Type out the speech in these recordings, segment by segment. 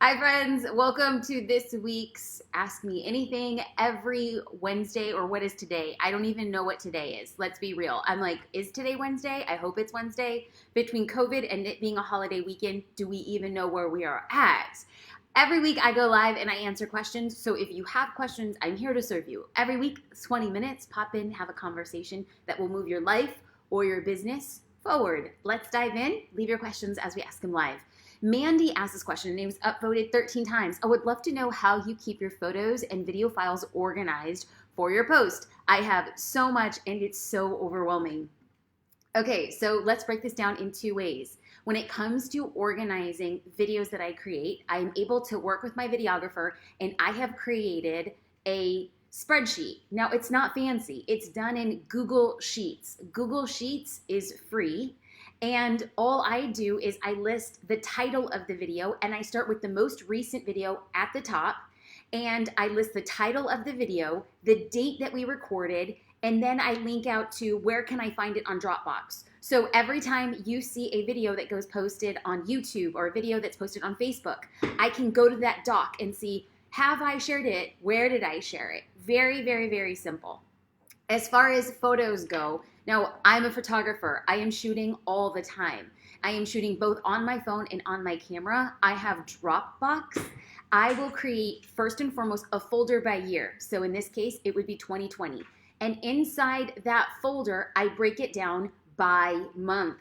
Hi, friends. Welcome to this week's Ask Me Anything every Wednesday, or what is today? I don't even know what today is. Let's be real. I'm like, is today Wednesday? I hope it's Wednesday. Between COVID and it being a holiday weekend, do we even know where we are at? Every week I go live and I answer questions. So if you have questions, I'm here to serve you. Every week, 20 minutes, pop in, have a conversation that will move your life or your business forward. Let's dive in. Leave your questions as we ask them live. Mandy asked this question and it was upvoted 13 times. I would love to know how you keep your photos and video files organized for your post. I have so much and it's so overwhelming. Okay, so let's break this down in two ways. When it comes to organizing videos that I create, I'm able to work with my videographer and I have created a spreadsheet. Now, it's not fancy. It's done in Google Sheets. Google Sheets is free. And all I do is I list the title of the video and I start with the most recent video at the top. And I list the title of the video, the date that we recorded, and then I link out to where can I find it on Dropbox. So every time you see a video that goes posted on YouTube or a video that's posted on Facebook, I can go to that doc and see, have I shared it? Where did I share it? Very, very, very simple. As far as photos go, now I'm a photographer. I am shooting all the time. I am shooting both on my phone and on my camera. I have Dropbox. I will create first and foremost a folder by year. So in this case, it would be 2020. And inside that folder, I break it down by month.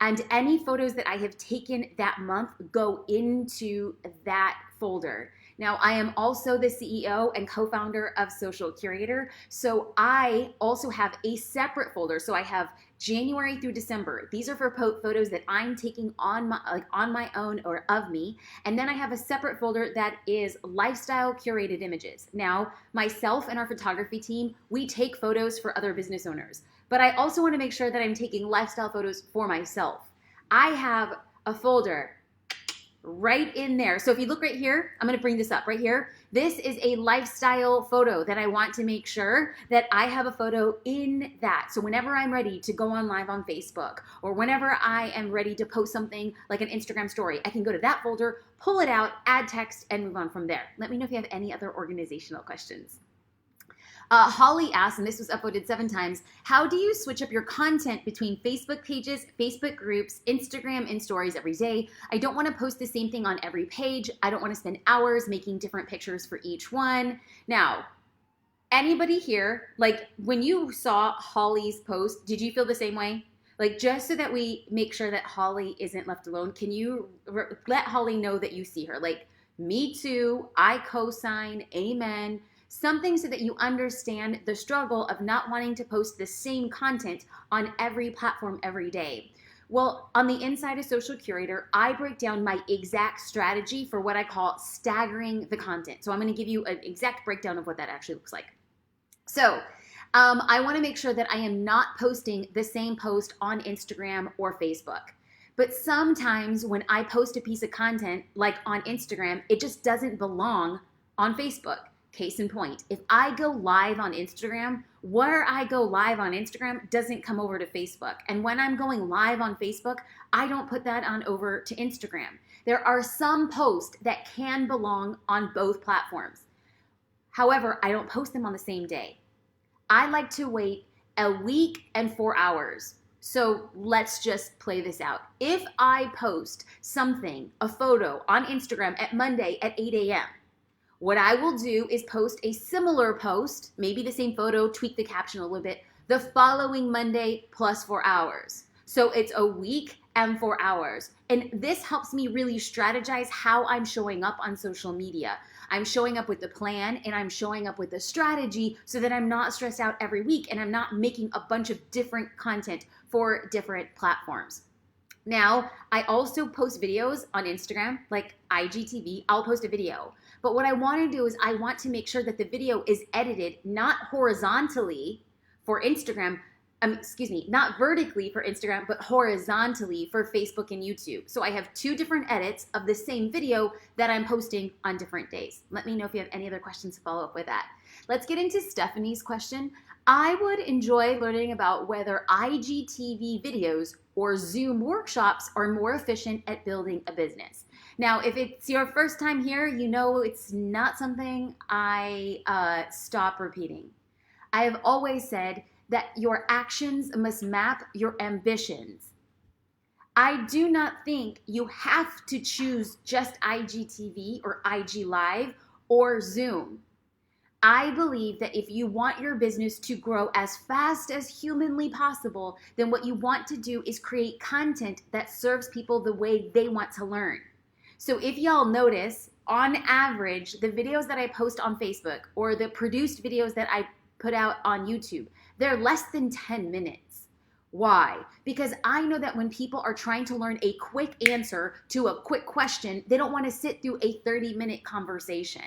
And any photos that I have taken that month go into that folder. Now, I am also the CEO and co-founder of Social Curator, so I also have a separate folder. So I have January through December. These are for photos that I'm taking on my own or of me. And then I have a separate folder that is lifestyle curated images. Now, myself and our photography team, we take photos for other business owners. But I also want to make sure that I'm taking lifestyle photos for myself. I have a folder right in there. So if you look right here, I'm going to bring this up right here. This is a lifestyle photo that I want to make sure that I have a photo in that. So whenever I'm ready to go on live on Facebook, or whenever I am ready to post something like an Instagram story, I can go to that folder, pull it out, add text, and move on from there. Let me know if you have any other organizational questions. Holly asked, and this was upvoted 7 times, how do you switch up your content between Facebook pages, Facebook groups, Instagram, and stories every day? I don't want to post the same thing on every page. I don't want to spend hours making different pictures for each one. Now, anybody here, like when you saw Holly's post, did you feel the same way? Like, just so that we make sure that Holly isn't left alone, can you let Holly know that you see her? Like, me too, I co-sign, amen. Something so that you understand the struggle of not wanting to post the same content on every platform every day. Well, on the inside of Social Curator, I break down my exact strategy for what I call staggering the content. So I'm going to give you an exact breakdown of what that actually looks like. So I want to make sure that I am not posting the same post on Instagram or Facebook. But sometimes when I post a piece of content, like on Instagram, it just doesn't belong on Facebook. Case in point, if I go live on Instagram, where I go live on Instagram doesn't come over to Facebook. And when I'm going live on Facebook, I don't put that on over to Instagram. There are some posts that can belong on both platforms. However, I don't post them on the same day. I like to wait a week and 4 hours. So let's just play this out. If I post something, a photo on Instagram at Monday at 8 a.m., what I will do is post a similar post, maybe the same photo, tweak the caption a little bit, the following Monday plus 4 hours. So it's a week and 4 hours. And this helps me really strategize how I'm showing up on social media. I'm showing up with the plan and I'm showing up with the strategy so that I'm not stressed out every week and I'm not making a bunch of different content for different platforms. Now, I also post videos on Instagram, like IGTV. I'll post a video. But what I want to do is I want to make sure that the video is edited not horizontally for Instagram, not vertically for Instagram, but horizontally for Facebook and YouTube. So I have 2 different edits of the same video that I'm posting on different days. Let me know if you have any other questions to follow up with that. Let's get into Stephanie's question. I would enjoy learning about whether IGTV videos or Zoom workshops are more efficient at building a business. Now, if it's your first time here, you know it's not something I stop repeating. I have always said that your actions must map your ambitions. I do not think you have to choose just IGTV or IG Live or Zoom. I believe that if you want your business to grow as fast as humanly possible, then what you want to do is create content that serves people the way they want to learn. So if y'all notice, on average, the videos that I post on Facebook or the produced videos that I put out on YouTube, they're less than 10 minutes. Why? Because I know that when people are trying to learn a quick answer to a quick question, they don't want to sit through a 30-minute conversation.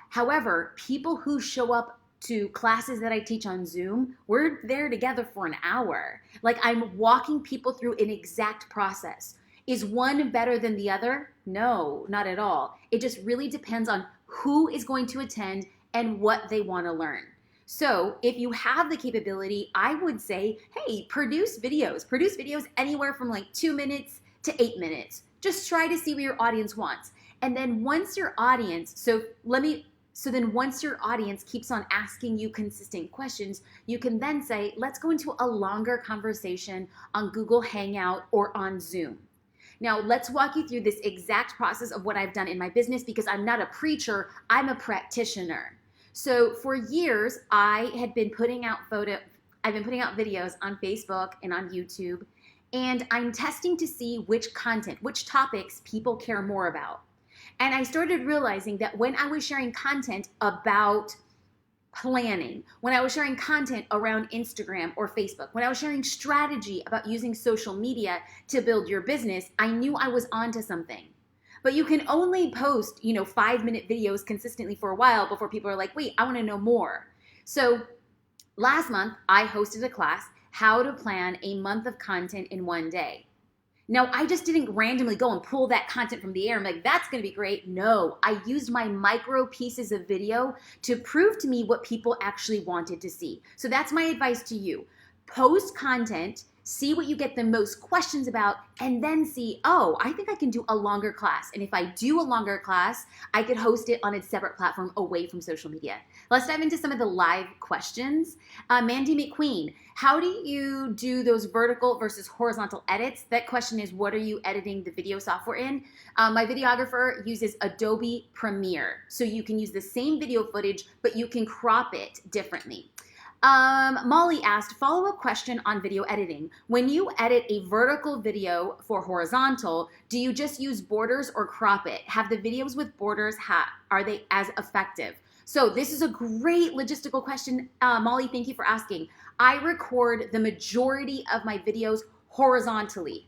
However, people who show up to classes that I teach on Zoom, we're there together for an hour. Like, I'm walking people through an exact process. Is one better than the other? No, not at all. It just really depends on who is going to attend and what they want to learn. So if you have the capability, I would say, hey, produce videos. Produce videos anywhere from like 2 minutes to 8 minutes. Just try to see what your audience wants. And then once your audience, once your audience keeps on asking you consistent questions, you can then say, let's go into a longer conversation on Google Hangout or on Zoom. Now, let's walk you through this exact process of what I've done in my business, because I'm not a preacher, I'm a practitioner. So for years, I've been putting out videos on Facebook and on YouTube, and I'm testing to see which topics people care more about. And I started realizing that when I was sharing content about planning, when I was sharing content around Instagram or Facebook, when I was sharing strategy about using social media to build your business, I knew I was onto something. But you can only post, 5-minute videos consistently for a while before people are like, wait, I want to know more. So last month, I hosted a class, How to Plan a Month of Content in One Day. Now, I just didn't randomly go and pull that content from the air and be like, that's going to be great. No, I used my micro pieces of video to prove to me what people actually wanted to see. So that's my advice to you. Post content, see what you get the most questions about, and then see, oh, I think I can do a longer class. And if I do a longer class, I could host it on a separate platform away from social media. Let's dive into some of the live questions. Mandy McQueen, how do you do those vertical versus horizontal edits? That question is, what are you editing the video software in? My videographer uses Adobe Premiere. So you can use the same video footage, but you can crop it differently. Molly asked, follow-up question on video editing. When you edit a vertical video for horizontal, do you just use borders or crop it? Have the videos with borders, are they as effective? So this is a great logistical question. Molly, thank you for asking. I record the majority of my videos horizontally.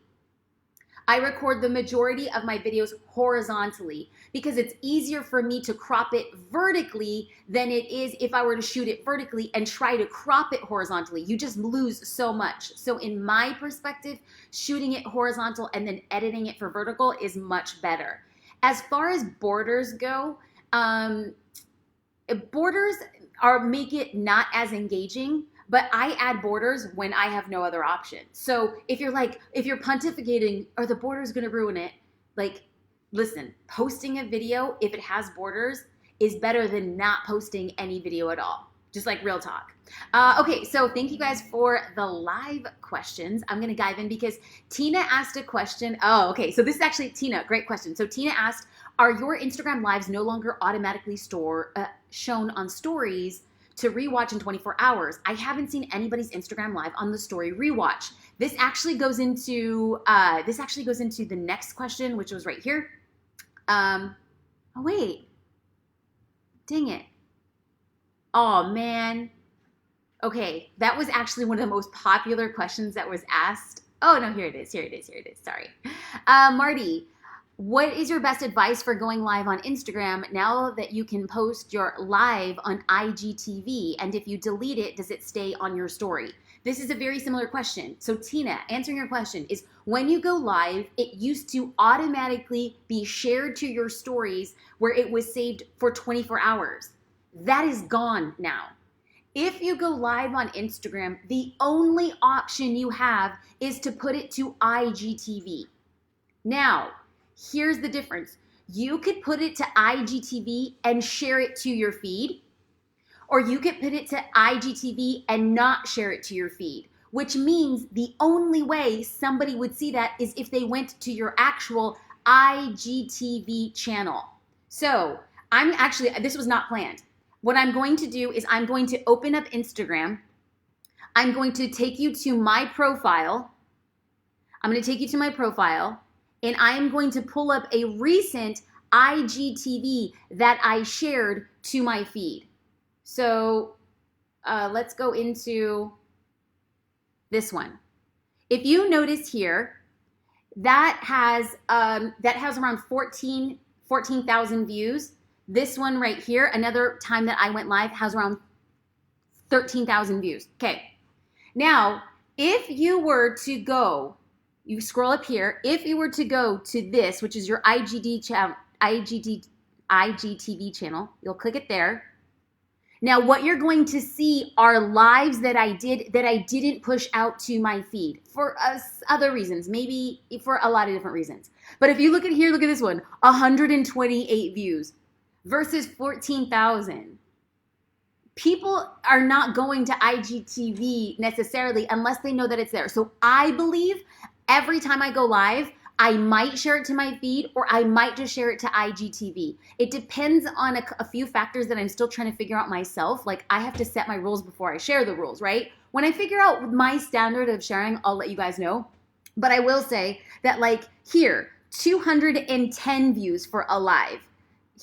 Because it's easier for me to crop it vertically than it is if I were to shoot it vertically and try to crop it horizontally. You just lose so much. So in my perspective, shooting it horizontal and then editing it for vertical is much better. As far as borders go, borders make it not as engaging, but I add borders when I have no other option. So if you're pontificating, are the borders gonna ruin it? Like, listen, posting a video, if it has borders, is better than not posting any video at all. Just like real talk. Okay, so thank you guys for the live questions. I'm gonna dive in because Tina asked a question. Oh, okay, so this is actually Tina, great question. So Tina asked, are your Instagram lives no longer automatically shown on stories to rewatch in 24 hours? I haven't seen anybody's Instagram live on the story rewatch. This actually goes into the next question, which was right here. Oh wait, dang it. Oh man. Okay, that was actually one of the most popular questions that was asked. Oh no, here it is. Sorry. Marty, what is your best advice for going live on Instagram now that you can post your live on IGTV? And if you delete it, does it stay on your story? This is a very similar question. So Tina, answering your question is, when you go live, it used to automatically be shared to your stories where it was saved for 24 hours. That is gone now. If you go live on Instagram, the only option you have is to put it to IGTV. Now, here's the difference. You could put it to IGTV and share it to your feed, or you could put it to IGTV and not share it to your feed, which means the only way somebody would see that is if they went to your actual IGTV channel. So this was not planned. What I'm going to do is I'm going to open up Instagram. I'm going to take you to my profile. I'm going to take you to my profile, and I am going to pull up a recent IGTV that I shared to my feed. So let's go into this one. If you notice here, that has around 14,000 views. This one right here, another time that I went live, has around 13,000 views. Okay. Now, if you were to go, you scroll up here, if you were to go to this, which is your IGTV channel, you'll click it there. Now, what you're going to see are lives that I didn't push out to my feed for other reasons, maybe for a lot of different reasons. But if you look at here, look at this one, 128 views versus 14,000. People are not going to IGTV necessarily unless they know that it's there. So I believe every time I go live, I might share it to my feed, or I might just share it to IGTV. It depends on a few factors that I'm still trying to figure out myself. Like, I have to set my rules before I share the rules, right? When I figure out my standard of sharing, I'll let you guys know. But I will say that, like, here, 210 views for a live.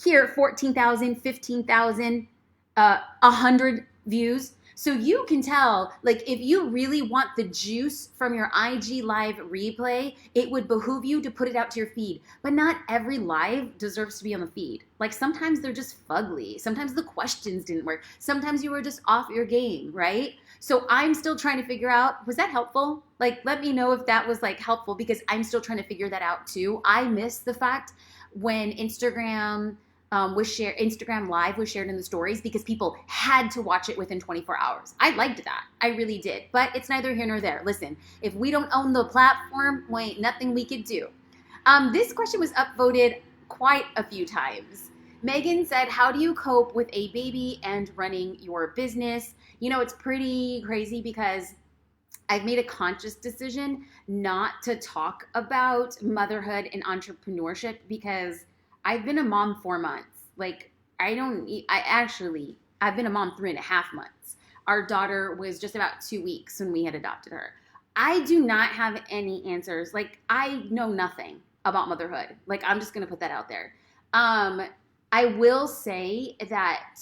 Here, 14,000, 15,000, 100 views. So you can tell, like, if you really want the juice from your IG live replay, it would behoove you to put it out to your feed. But not every live deserves to be on the feed. Like, sometimes they're just fugly. Sometimes the questions didn't work. Sometimes you were just off your game, right? So I'm still trying to figure out, was that helpful? Like, let me know if that was, like, helpful, because I'm still trying to figure that out too. I miss the fact when Instagram Live was shared in the stories, because people had to watch it within 24 hours. I liked that. I really did. But it's neither here nor there. Listen, if we don't own the platform, well, ain't nothing we could do. This question was upvoted quite a few times. Megan said, how do you cope with a baby and running your business? You know, it's pretty crazy because I've made a conscious decision not to talk about motherhood and entrepreneurship, because I've been a mom 4 months. Like, I've been a mom 3.5 months. Our daughter was just about 2 weeks when we had adopted her. I do not have any answers. Like, I know nothing about motherhood. Like, I'm just going to put that out there. I will say that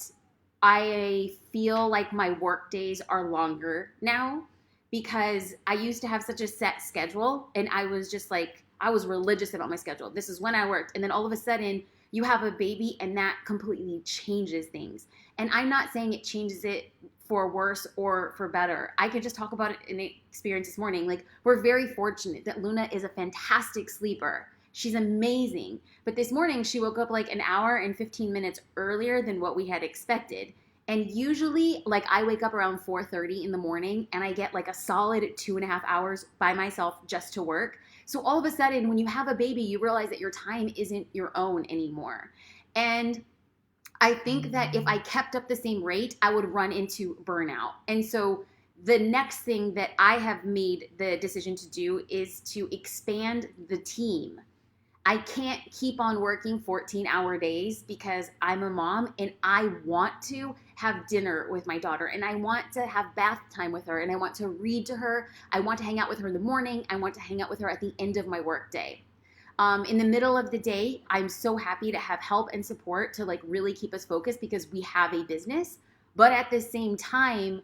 I feel like my work days are longer now, because I used to have such a set schedule, and I was just like, I was religious about my schedule. This is when I worked. And then all of a sudden you have a baby, and that completely changes things. And I'm not saying it changes it for worse or for better. I could just talk about it in experience this morning. Like, we're very fortunate that Luna is a fantastic sleeper. She's amazing. But this morning she woke up like an hour and 15 minutes earlier than what we had expected. And usually, like, I wake up around 4:30 in the morning, and I get like a solid 2.5 hours by myself just to work. So all of a sudden, when you have a baby, you realize that your time isn't your own anymore. And I think that if I kept up the same rate, I would run into burnout. And so the next thing that I have made the decision to do is to expand the team. I can't keep on working 14-hour days, because I'm a mom and I want to have dinner with my daughter, and I want to have bath time with her, and I want to read to her. I want to hang out with her in the morning. I want to hang out with her at the end of my work day. In the middle of the day, I'm so happy to have help and support to, like, really keep us focused, because we have a business. But at the same time,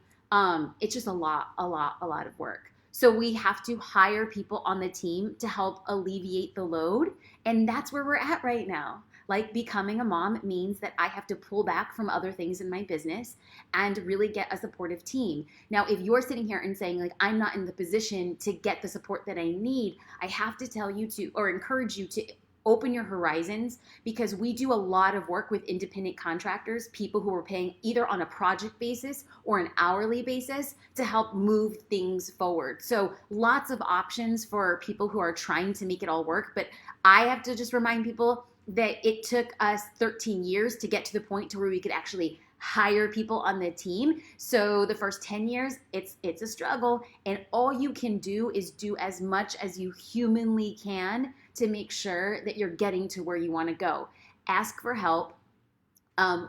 it's just a lot of work. So we have to hire people on the team to help alleviate the load. And that's where we're at right now. Like, becoming a mom means that I have to pull back from other things in my business and really get a supportive team. Now, if you're sitting here and saying, like, I'm not in the position to get the support that I need, I have to tell you to, or encourage you to open your horizons, because we do a lot of work with independent contractors, people who are paying either on a project basis or an hourly basis to help move things forward. So lots of options for people who are trying to make it all work. But I have to just remind people that it took us 13 years to get to the point to where we could actually hire people on the team. So the first 10 years, it's a struggle, and all you can do is do as much as you humanly can to make sure that you're getting to where you want to go. Ask for help.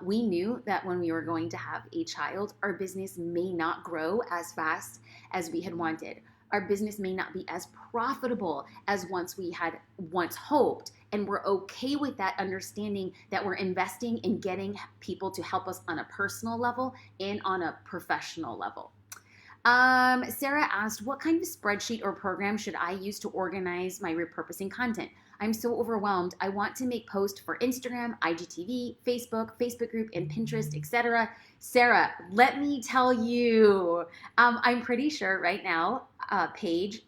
We knew that when we were going to have a child, our business may not grow as fast as we had wanted. Our business may not be as profitable as we had hoped. And we're okay with that, understanding that we're investing in getting people to help us on a personal level and on a professional level. Sarah asked, what kind of spreadsheet or program should I use to organize my repurposing content? I'm so overwhelmed. I want to make posts for Instagram, IGTV, Facebook group, and Pinterest, etc. Sarah, let me tell you, I'm pretty sure right now, Paige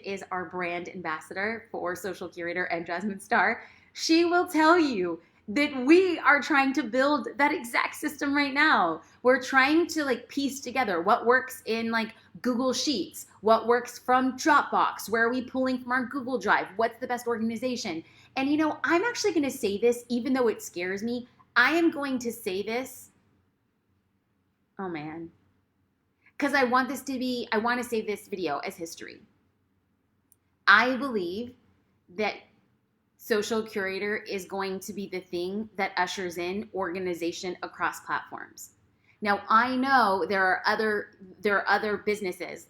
is our brand ambassador for Social Curator and Jasmine Star. She will tell you that we are trying to build that exact system right now. We're trying to piece together what works in Google Sheets, what works from Dropbox, where are we pulling from our Google Drive, what's the best organization. And I'm actually going to say this, even though it scares me. I am going to say this, oh man, because I want to save this video as history. I believe that Social Curator is going to be the thing that ushers in organization across platforms. Now, I know there are other businesses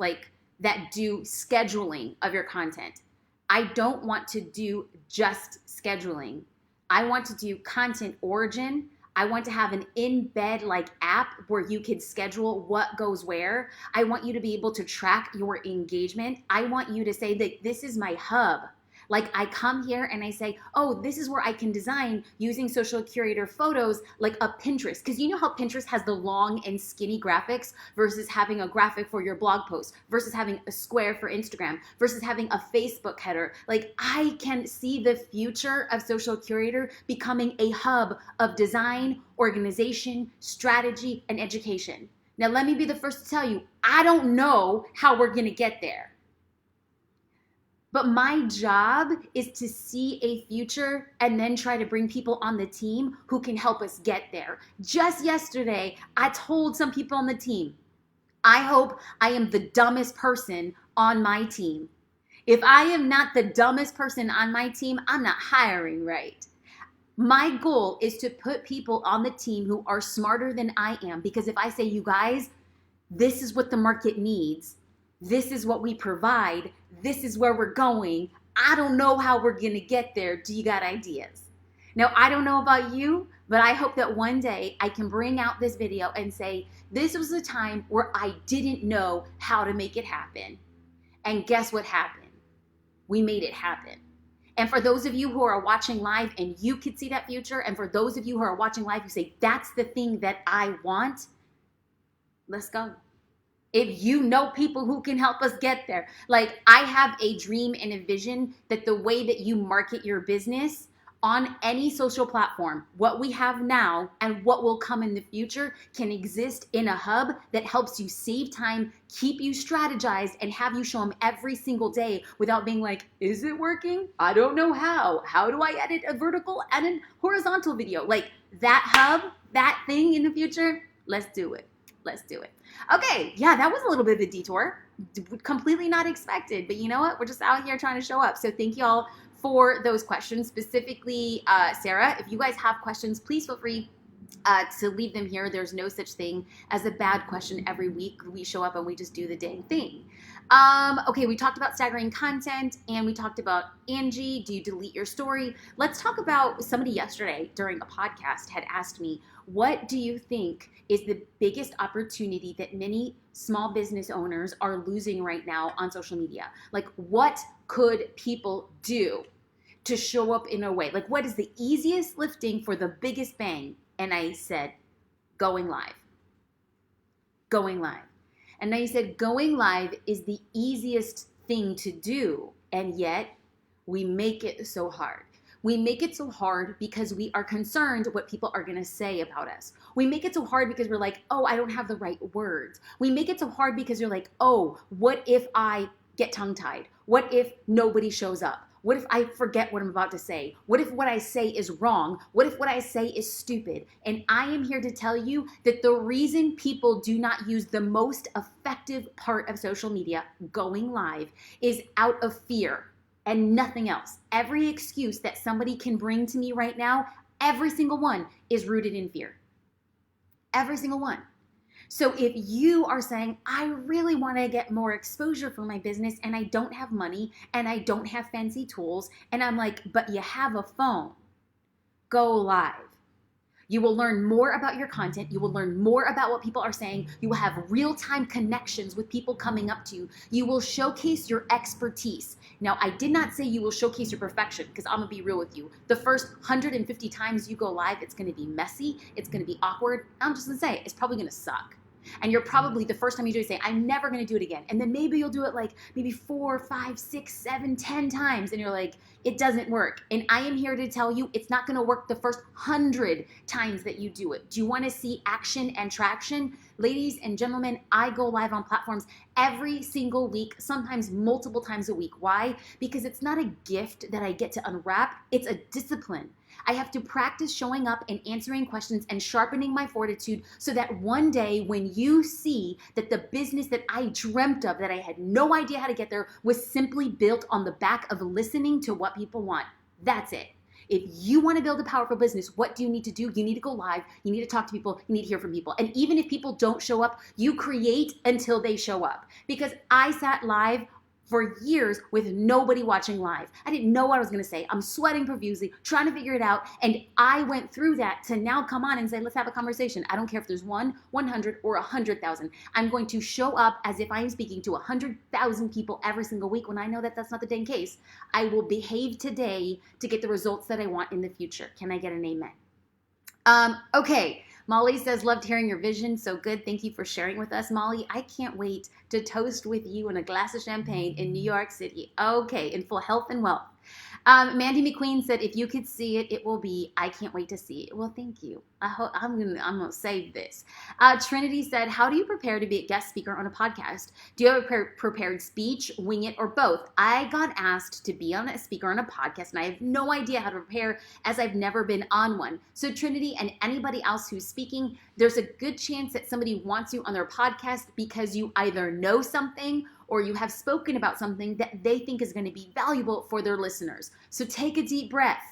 that do scheduling of your content. I don't want to do just scheduling. I want to do content origin. I want to have an in-bed app where you could schedule what goes where. I want you to be able to track your engagement. I want you to say that this is my hub. I come here and I say, oh, this is where I can design using Social Curator photos like a Pinterest. Because you know how Pinterest has the long and skinny graphics versus having a graphic for your blog post, versus having a square for Instagram, versus having a Facebook header. I can see the future of Social Curator becoming a hub of design, organization, strategy, and education. Now, let me be the first to tell you, I don't know how we're going to get there. But my job is to see a future and then try to bring people on the team who can help us get there. Just yesterday, I told some people on the team, I hope I am the dumbest person on my team. If I am not the dumbest person on my team, I'm not hiring right. My goal is to put people on the team who are smarter than I am, because if I say, you guys, this is what the market needs, this is what we provide, this is where we're going, I don't know how we're going to get there. Do you got ideas? Now, I don't know about you, but I hope that one day I can bring out this video and say, this was a time where I didn't know how to make it happen. And guess what happened? We made it happen. And for those of you who are watching live and you could see that future, and for those of you who are watching live who say, that's the thing that I want, let's go. If you know people who can help us get there. I have a dream and a vision that the way that you market your business on any social platform, what we have now and what will come in the future, can exist in a hub that helps you save time, keep you strategized, and have you show them every single day without being like, is it working? I don't know how. How do I edit a vertical and a horizontal video? That hub, that thing in the future, let's do it. Let's do it. Okay, yeah, that was a little bit of a detour. Completely not expected, but you know what? We're just out here trying to show up. So thank you all for those questions. Specifically, Sarah, if you guys have questions, please feel free to leave them here. There's no such thing as a bad question every week. We show up and we just do the dang thing. Okay, we talked about staggering content, and we talked about Angie, do you delete your story? Let's talk about somebody yesterday during a podcast had asked me, what do you think is the biggest opportunity that many small business owners are losing right now on social media? What could people do to show up in a way? What is the easiest lifting for the biggest bang? And I said, going live. Going live. And now you said going live is the easiest thing to do, and yet we make it so hard. We make it so hard because we are concerned what people are going to say about us. We make it so hard because we're like, oh, I don't have the right words. We make it so hard because you're like, oh, what if I get tongue-tied? What if nobody shows up? What if I forget what I'm about to say? What if what I say is wrong? What if what I say is stupid? And I am here to tell you that the reason people do not use the most effective part of social media, going live, is out of fear and nothing else. Every excuse that somebody can bring to me right now, every single one is rooted in fear. Every single one. So if you are saying, I really want to get more exposure for my business and I don't have money and I don't have fancy tools, and I'm like, but you have a phone, go live. You will learn more about your content. You will learn more about what people are saying. You will have real-time connections with people coming up to you. You will showcase your expertise. Now, I did not say you will showcase your perfection, because I'm going to be real with you. The first 150 times you go live, it's going to be messy. It's going to be awkward. I'm just going to say, it's probably going to suck. And you're probably, the first time you do it, say, I'm never going to do it again. And then maybe you'll do it like maybe 4, 5, 6, 7, 10 times. And you're like, it doesn't work. And I am here to tell you, it's not going to work the first 100 times that you do it. Do you want to see action and traction? Ladies and gentlemen, I go live on platforms every single week, sometimes multiple times a week. Why? Because it's not a gift that I get to unwrap. It's a discipline. I have to practice showing up and answering questions and sharpening my fortitude so that one day when you see that the business that I dreamt of, that I had no idea how to get there, was simply built on the back of listening to what people want. That's it. If you want to build a powerful business, what do you need to do? You need to go live. You need to talk to people. You need to hear from people. And even if people don't show up, you create until they show up. Because I sat live for years with nobody watching live. I didn't know what I was going to say. I'm sweating profusely, trying to figure it out. And I went through that to now come on and say, let's have a conversation. I don't care if there's 1, 100, or 100,000. I'm going to show up as if I am speaking to 100,000 people every single week when I know that that's not the dang case. I will behave today to get the results that I want in the future. Can I get an amen? Okay. Molly says, loved hearing your vision. So good. Thank you for sharing with us, Molly. I can't wait to toast with you in a glass of champagne in New York City. Okay, in full health and wealth. Mandy McQueen said, if you could see it, it will be, I can't wait to see it. Well, thank you. I'm gonna save this. Trinity said, how do you prepare to be a guest speaker on a podcast? Do you have a prepared speech, wing it, or both? I got asked to be a speaker on a podcast, and I have no idea how to prepare, as I've never been on one. So Trinity and anybody else who's speaking, there's a good chance that somebody wants you on their podcast because you either know something or you have spoken about something that they think is going to be valuable for their listeners. So take a deep breath.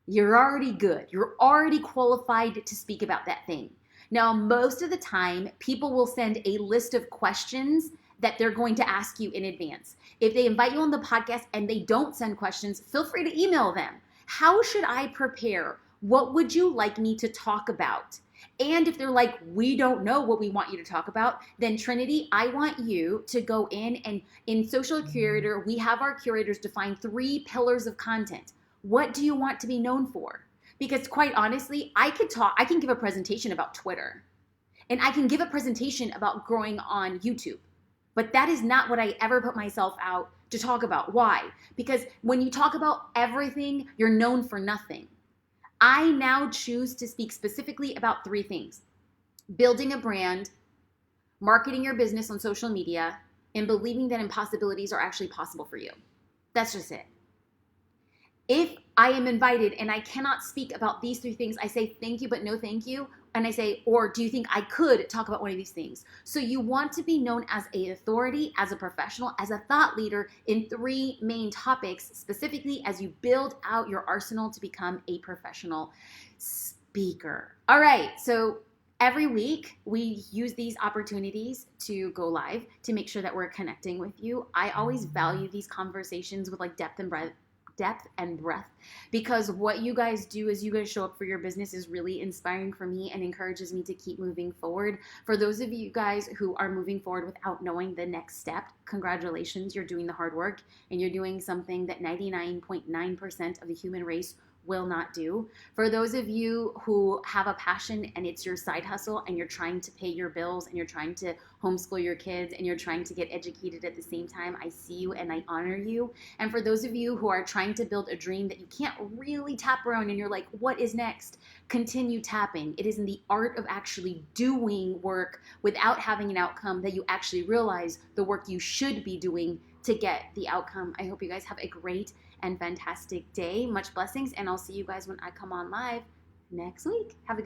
You're already good. You're already qualified to speak about that thing. Now, most of the time, people will send a list of questions that they're going to ask you in advance. If they invite you on the podcast and they don't send questions, feel free to email them. How should I prepare? What would you like me to talk about? And if they're like, we don't know what we want you to talk about, then Trinity, I want you to go in, and in Social Curator, we have our curators define 3 pillars of content. What do you want to be known for? Because quite honestly, I can give a presentation about Twitter, and I can give a presentation about growing on YouTube, but that is not what I ever put myself out to talk about. Why? Because when you talk about everything, you're known for nothing. I now choose to speak specifically about 3 things: building a brand, marketing your business on social media, and believing that impossibilities are actually possible for you. That's just it. If I am invited and I cannot speak about these 3 things, I say thank you, but no thank you. And I say, or do you think I could talk about one of these things? So you want to be known as an authority, as a professional, as a thought leader in 3 main topics, specifically as you build out your arsenal to become a professional speaker. All right, so every week we use these opportunities to go live to make sure that we're connecting with you. I always value these conversations with like depth and breadth, because what you guys do as you guys show up for your business is really inspiring for me and encourages me to keep moving forward. For those of you guys who are moving forward without knowing the next step, congratulations, you're doing the hard work, and you're doing something that 99.9% of the human race will not do. For those of you who have a passion and it's your side hustle and you're trying to pay your bills and you're trying to homeschool your kids and you're trying to get educated at the same time, I see you and I honor you. And for those of you who are trying to build a dream that you can't really tap around and you're like, what is next? Continue tapping. It is in the art of actually doing work without having an outcome that you actually realize the work you should be doing to get the outcome. I hope you guys have a great and fantastic day. Much blessings, and I'll see you guys when I come on live next week. Have a good